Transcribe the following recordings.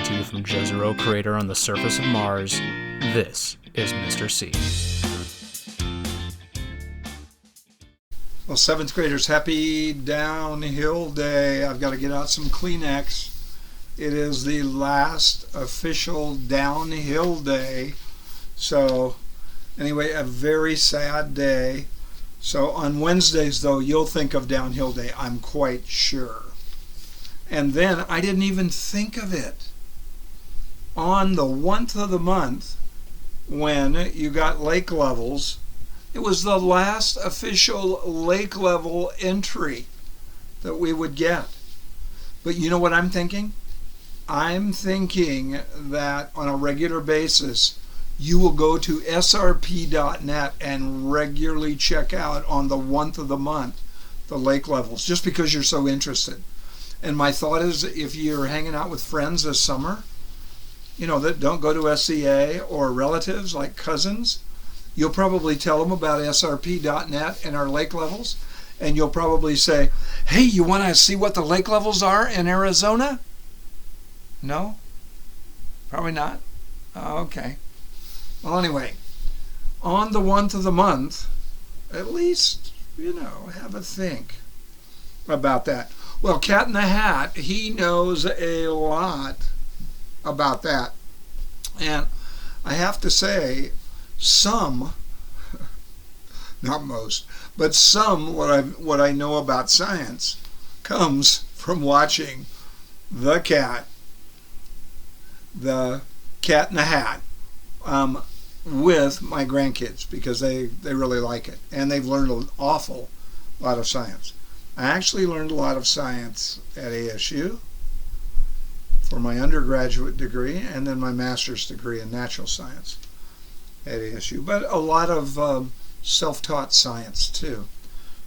coming to you from Jezero crater on the surface of Mars. This is Mr. C. Well, 7th graders, happy downhill day. I've got to get out some Kleenex. It is the last official downhill day. So, anyway, a very sad day. So, on Wednesdays, though, you'll think of downhill day, I'm quite sure. And then I didn't even think of it. On the 1st of the month, when you got lake levels, it was the last official lake level entry that we would get. But you know what I'm thinking? I'm thinking that on a regular basis, you will go to srp.net and regularly check out on the 1st of the month the lake levels, just because you're so interested. And my thought is, if you're hanging out with friends this summer, you know, that don't go to SCA, or relatives like cousins, you'll probably tell them about srp.net and our lake levels, and you'll probably say, hey, you want to see what the lake levels are in Arizona? No? Probably not? Okay. Well, anyway, on the 1st of the month, at least, you know, have a think about that. Well, Cat in the Hat, he knows a lot about that. And I have to say, some, not most, but some what I know about science comes from watching the Cat in the Hat with my grandkids, because they really like it, and they've learned an awful lot of science. I actually learned a lot of science at ASU for my undergraduate degree, and then my master's degree in natural science at ASU, but a lot of self-taught science too.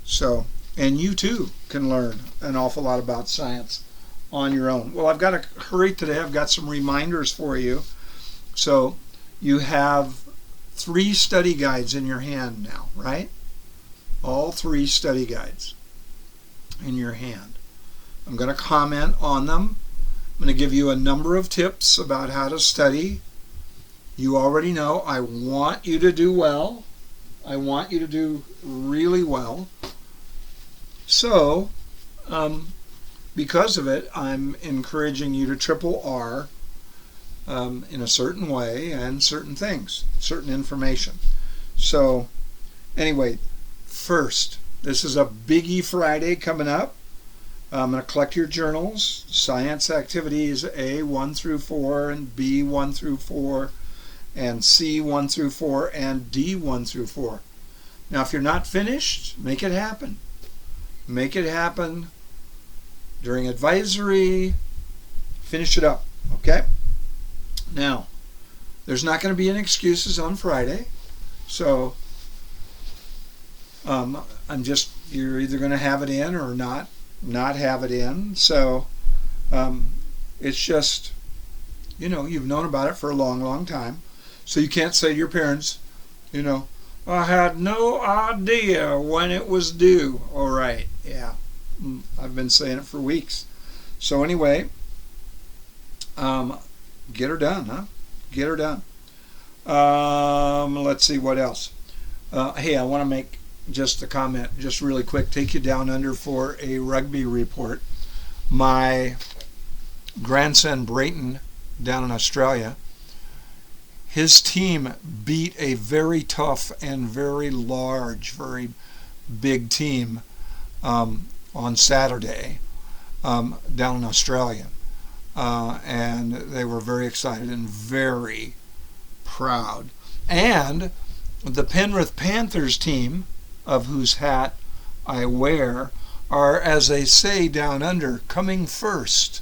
So, and you too can learn an awful lot about science on your own. Well, I've got to hurry today. I've got some reminders for you. So you have 3 study guides in your hand now, right? All 3 study guides in your hand. I'm going to comment on them. I'm going to give you a number of tips about how to study. You already know I want you to do well. I want you to do really well. So, because of it, I'm encouraging you to triple R in a certain way and certain things, certain information. So, anyway, first, this is a Biggie Friday coming up. I'm going to collect your journals, science activities A 1 through 4 and B 1 through 4 and C 1 through 4 and D 1 through 4. Now, if you're not finished, make it happen. Make it happen during advisory. Finish it up, okay? Now, there's not going to be any excuses on Friday, so you're either going to have it in or not have it in. So it's just, you know, you've known about it for a long time. So you can't say to your parents, you know, I had no idea when it was due. All right, yeah, I've been saying it for weeks. So anyway, get her done, huh? Get her done. Let's see what else. Hey, I want to make just a comment, just really quick, take you down under for a rugby report. My grandson Brayton down in Australia, his team beat a very tough and very large, very big team on Saturday down in Australia. And they were very excited and very proud. And the Penrith Panthers team, of whose hat I wear, are, as they say down under, coming first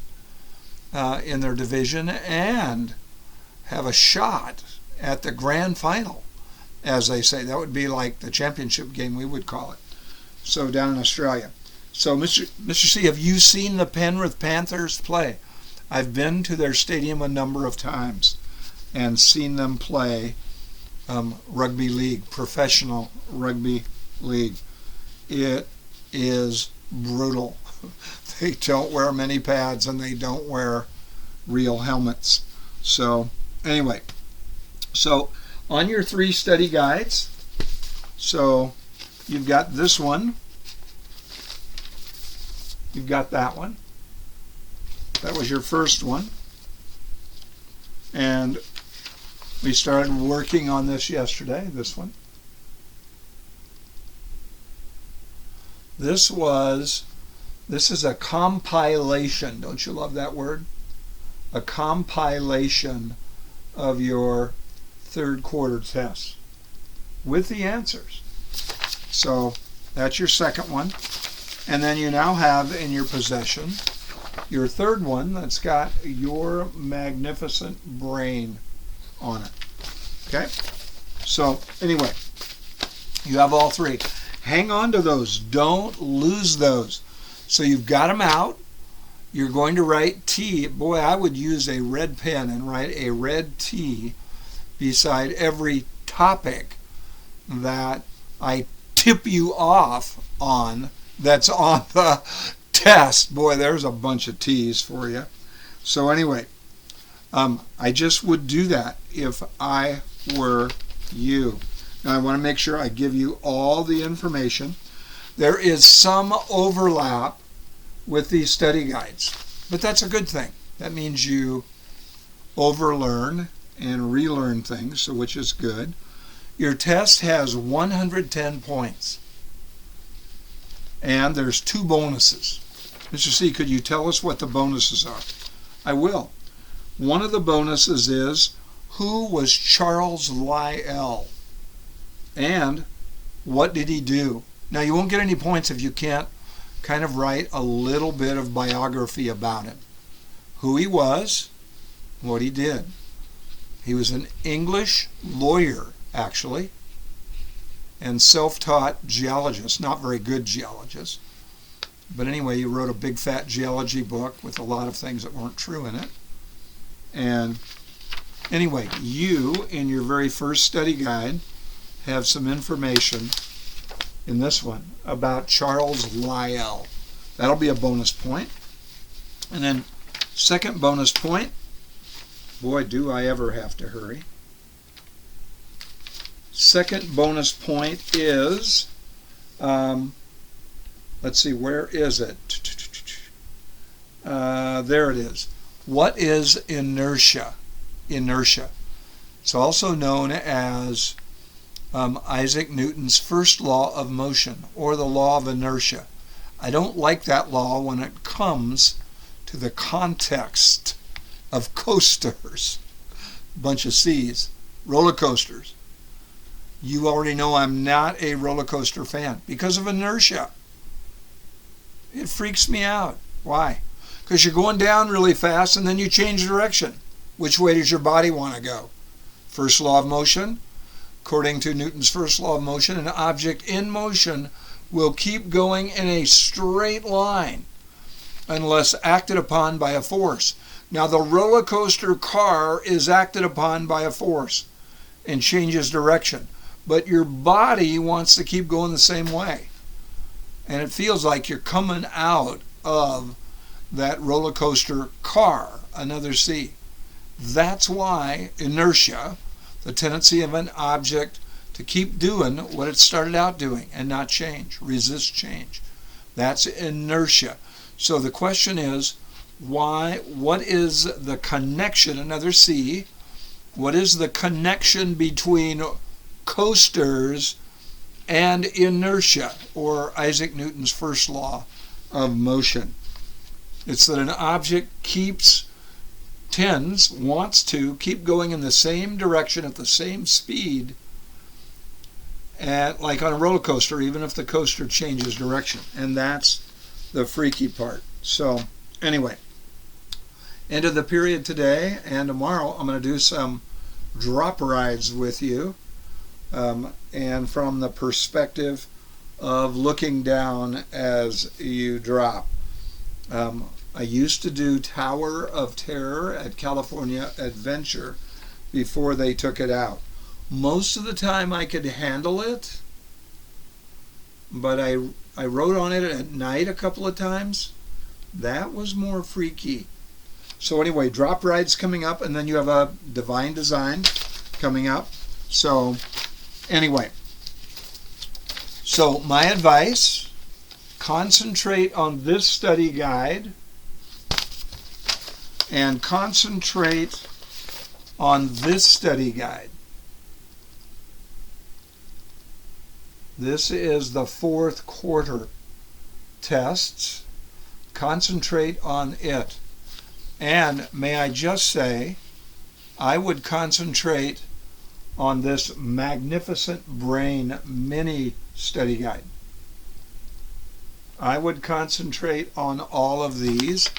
in their division and have a shot at the grand final, as they say. That would be like the championship game, we would call it. So down in Australia. So Mr. C, have you seen the Penrith Panthers play? I've been to their stadium a number of times and seen them play rugby league, professional rugby league. It is brutal. They don't wear many pads and they don't wear real helmets. So anyway, so on your 3 study guides, so you've got this one, you've got that one. That was your first one. And we started working on this yesterday, this one. This is a compilation. Don't you love that word? A compilation of your 3rd quarter tests with the answers. So that's your second one. And then you now have in your possession your 3rd one that's got your magnificent brain on it. Okay? So anyway, you have all 3. Hang on to those. Don't lose those. So you've got them out. You're going to write T. Boy, I would use a red pen and write a red T beside every topic that I tip you off on that's on the test. Boy, there's a bunch of T's for you. So anyway, I just would do that if I were you. Now I want to make sure I give you all the information. There is some overlap with these study guides, but that's a good thing. That means you overlearn and relearn things, so which is good. Your test has 110 points, and there's 2 bonuses. Mr. C, could you tell us what the bonuses are? I will. One of the bonuses is, who was Charles Lyell? And what did he do? Now, you won't get any points if you can't kind of write a little bit of biography about him. Who he was, what he did. He was an English lawyer, actually, and self-taught geologist. Not very good geologist. But anyway, he wrote a big fat geology book with a lot of things that weren't true in it. And anyway, you, in your very first study guide, have some information in this one about Charles Lyell. That'll be a bonus point. And then second bonus point, boy, do I ever have to hurry. Second bonus point is, let's see, where is it? There it is. What is inertia? Inertia. It's also known as Isaac Newton's first law of motion, or the law of inertia. I don't like that law when it comes to the context of coasters. Bunch of C's. Roller coasters. You already know I'm not a roller coaster fan because of inertia. It freaks me out. Why? Because you're going down really fast and then you change direction. Which way does your body want to go? First law of motion. According to Newton's first law of motion, an object in motion will keep going in a straight line unless acted upon by a force. Now, the roller coaster car is acted upon by a force and changes direction, but your body wants to keep going the same way. And it feels like you're coming out of that roller coaster car, another C. That's why inertia, the tendency of an object to keep doing what it started out doing and not change, resist change. That's inertia. So the question is, what is the connection, another C, what is the connection between coasters and inertia, or Isaac Newton's first law of motion? It's that an object wants to keep going in the same direction at the same speed, like on a roller coaster, even if the coaster changes direction. And that's the freaky part. So anyway, end of the period today, and tomorrow I'm going to do some drop rides with you, and from the perspective of looking down as you drop. I used to do Tower of Terror at California Adventure before they took it out. Most of the time I could handle it, but I rode on it at night a couple of times. That was more freaky. So anyway, drop rides coming up, and then you have a divine design coming up. So anyway, so my advice, concentrate on this study guide and concentrate on this study guide. This is the fourth quarter tests. Concentrate on it. And may I just say, I would concentrate on this Magnificent Brain mini study guide. I would concentrate on all of these,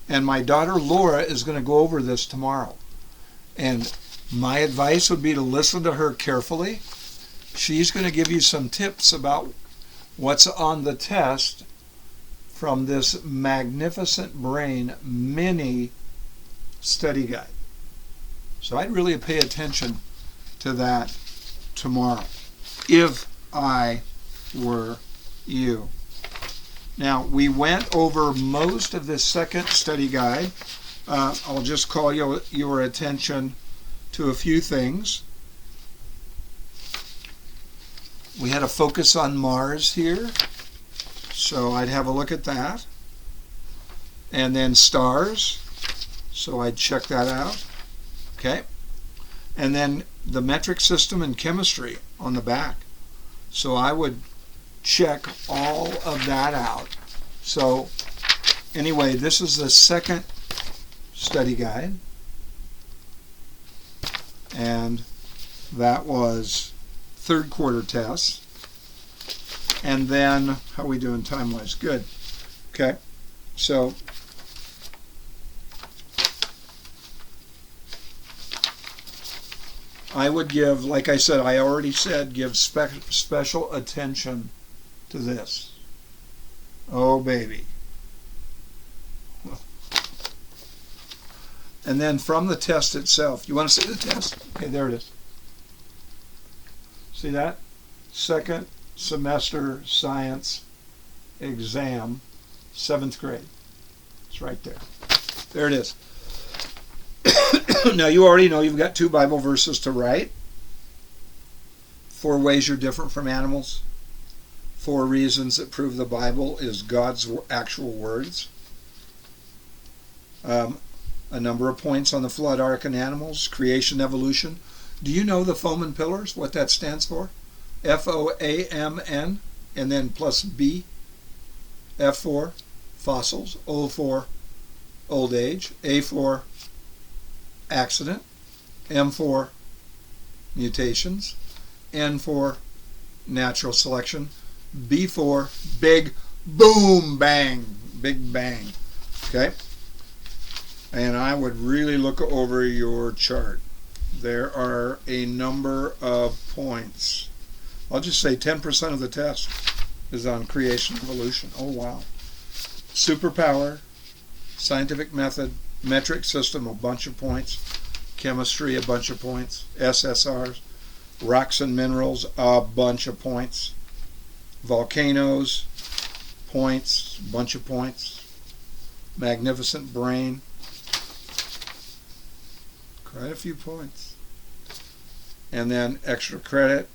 and my daughter Laura is going to go over this tomorrow. And my advice would be to listen to her carefully. She's going to give you some tips about what's on the test from this Magnificent Brain mini study guide. So I'd really pay attention to that tomorrow, if I were you. Now, we went over most of this second study guide. I'll just call your attention to a few things. We had a focus on Mars here, so I'd have a look at that. And then stars, so I'd check that out. Okay. And then the metric system and chemistry on the back. So I would check all of that out. So anyway, this is the second study guide. And that was third quarter tests. And then, how are we doing time-wise? Good. Okay. So I would give, like I said, I already said, give special attention to this. Oh, baby. And then from the test itself, you want to see the test? Okay, there it is. See that? Second semester science exam, 7th grade. It's right there. There it is. Now, you already know you've got 2 Bible verses to write. 4 ways you're different from animals. 4 reasons that prove the Bible is God's actual words. A number of points on the flood, ark, and animals. Creation, evolution. Do you know the Foamn Pillars, what that stands for? FOAMN, and then plus B. F for fossils. O for old age. A for accident. M for mutations. N for natural selection. B for big boom bang. Big bang. Okay? And I would really look over your chart. There are a number of points. I'll just say 10% of the test is on creation evolution. Oh, wow. Superpower, scientific method, metric system, a bunch of points. Chemistry, a bunch of points. SSRs, rocks and minerals, a bunch of points. Volcanoes, points, a bunch of points. Magnificent Brain, quite a few points. And then extra credit.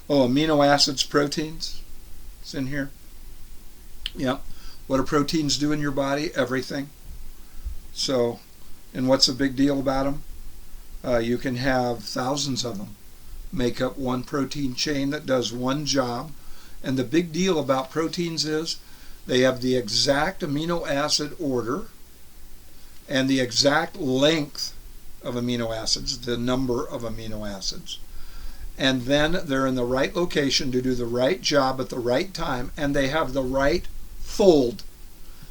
Oh, amino acids, proteins. It's in here. Yep. What do proteins do in your body? Everything. So, and what's the big deal about them? You can have thousands of them make up one protein chain that does one job. And the big deal about proteins is they have the exact amino acid order and the exact length of amino acids, the number of amino acids. And then they're in the right location to do the right job at the right time, and they have the right fold.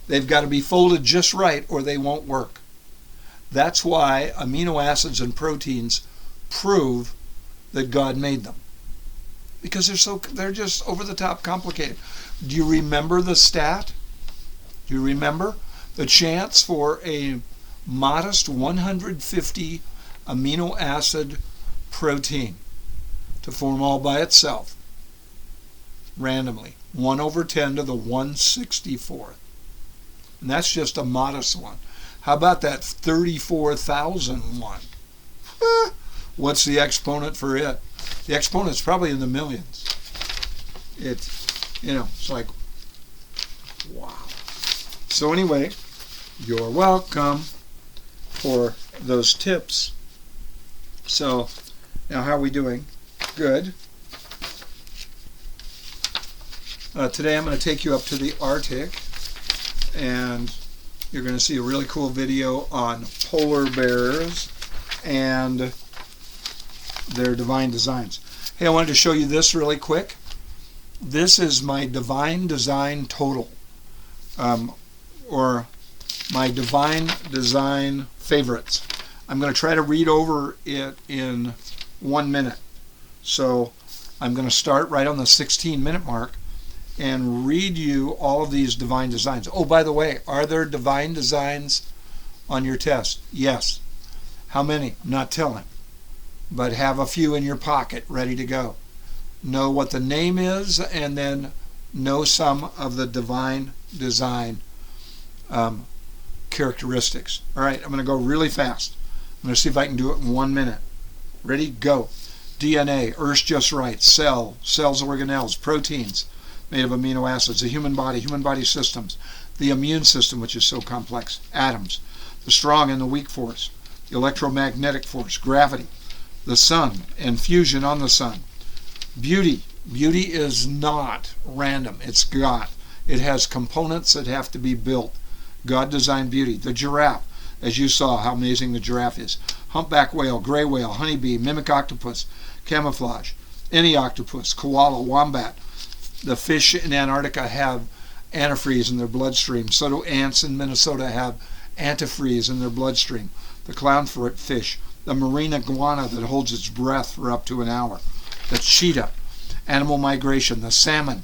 They've got to be folded just right or they won't work. That's why amino acids and proteins prove that God made them. Because they're just over the top complicated. Do you remember the stat? Do you remember the chance for a modest 150 amino acid protein to form all by itself randomly, 1/10 to the 1/64th, and that's just a modest one. How about that 34,001? What's the exponent for it? The exponent's probably in the millions. It's like, wow. So anyway, you're welcome for those tips. So now how are we doing? Good. Today I'm going to take you up to the Arctic, and you're going to see a really cool video on polar bears and their divine designs. Hey, I wanted to show you this really quick. This is my divine design total, or my divine design favorites. I'm going to try to read over it in 1 minute. So I'm going to start right on the 16-minute mark and read you all of these divine designs. Oh, by the way, are there divine designs on your test? Yes. How many? I'm not telling. But have a few in your pocket ready to go. Know what the name is, and then know some of the divine design characteristics. All right, I'm going to go really fast. I'm going to see if I can do it in 1 minute. Ready? Go. DNA, Earth's just right. Cells, organelles, proteins made of amino acids, the human body systems, the immune system, which is so complex, atoms, the strong and the weak force, the electromagnetic force, gravity, the sun and fusion on the sun. Beauty is not random. It's God. It has components that have to be built. God designed beauty. The giraffe, as you saw how amazing the giraffe is. Humpback whale, gray whale, honeybee, mimic octopus, camouflage, any octopus, koala, wombat. The fish in Antarctica have antifreeze in their bloodstream. So do ants in Minnesota have antifreeze in their bloodstream. The clownfish, the marine iguana that holds its breath for up to an hour. The cheetah, animal migration. The salmon,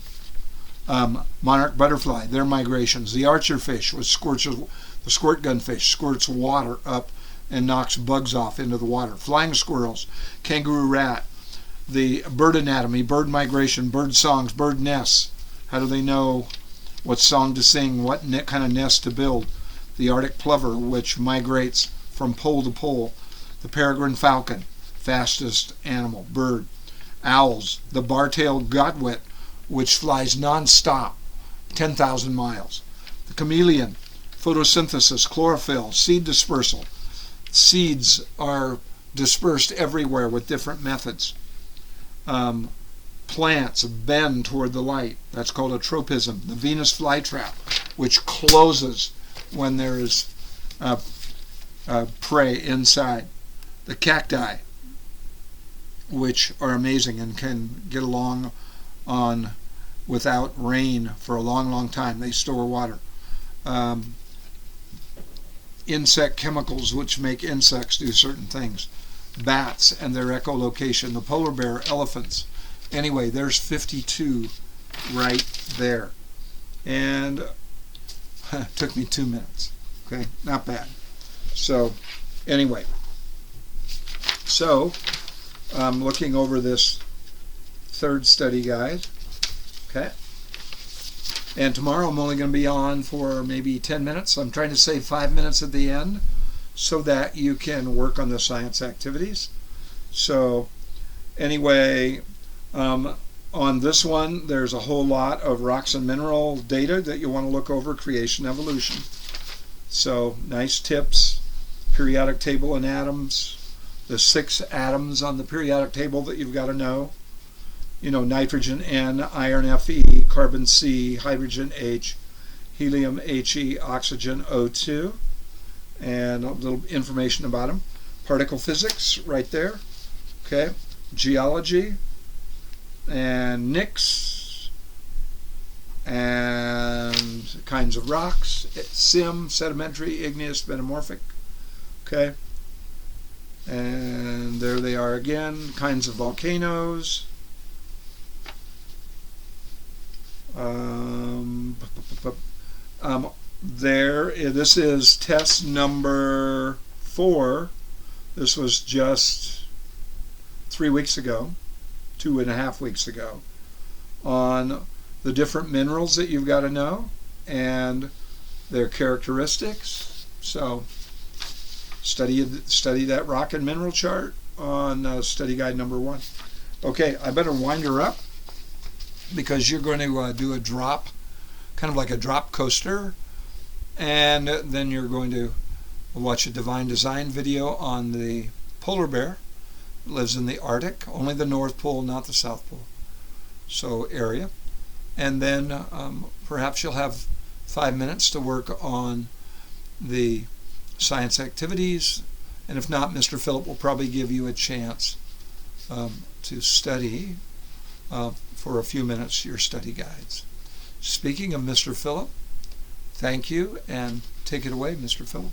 monarch butterfly, their migrations. The archer fish, the squirt gun fish, squirts water up and knocks bugs off into the water. Flying squirrels, kangaroo rat. The bird anatomy, bird migration, bird songs, bird nests. How do they know what song to sing, what kind of nest to build? The Arctic plover, which migrates from pole to pole. The peregrine falcon, fastest animal, bird. Owls, the bar-tailed godwit, which flies non-stop, 10,000 miles. The chameleon, photosynthesis, chlorophyll, seed dispersal. Seeds are dispersed everywhere with different methods. Plants bend toward the light. That's called a tropism. The Venus flytrap, which closes when there is prey inside. The cacti, which are amazing and can get along on without rain for a long, long time. They store water. Insect chemicals, which make insects do certain things. Bats and their echolocation. The polar bear, elephants. Anyway, there's 52 right there. And it took me 2 minutes. Okay, not bad. So, anyway. So, I'm looking over this third study guide. Okay. And tomorrow I'm only going to be on for maybe 10 minutes. I'm trying to save 5 minutes at the end so that you can work on the science activities. So anyway, on this one, there's a whole lot of rocks and mineral data that you want to look over, creation, evolution. So nice tips, periodic table and atoms, the 6 atoms on the periodic table that you've got to know. You know, nitrogen N, iron Fe, carbon C, hydrogen H, helium He, oxygen O2, and a little information about them. Particle physics right there. Okay, geology and nicks and kinds of rocks. SIM, sedimentary, igneous, metamorphic. Okay, and there they are again. Kinds of volcanoes. This is test number 4. This was just 3 weeks ago, 2.5 weeks ago, on the different minerals that you've got to know and their characteristics So study that rock and mineral chart on study guide number 1. Okay, I better wind her up because you're going to do a drop, kind of like a drop coaster, and then you're going to watch a Divine Design video on the polar bear. It lives in the Arctic, only the North Pole, not the South Pole, so area. And then perhaps you'll have 5 minutes to work on the science activities, and if not, Mr. Philip will probably give you a chance to study for a few minutes your study guides. Speaking of Mr. Philip, thank you, and take it away, Mr. Philip.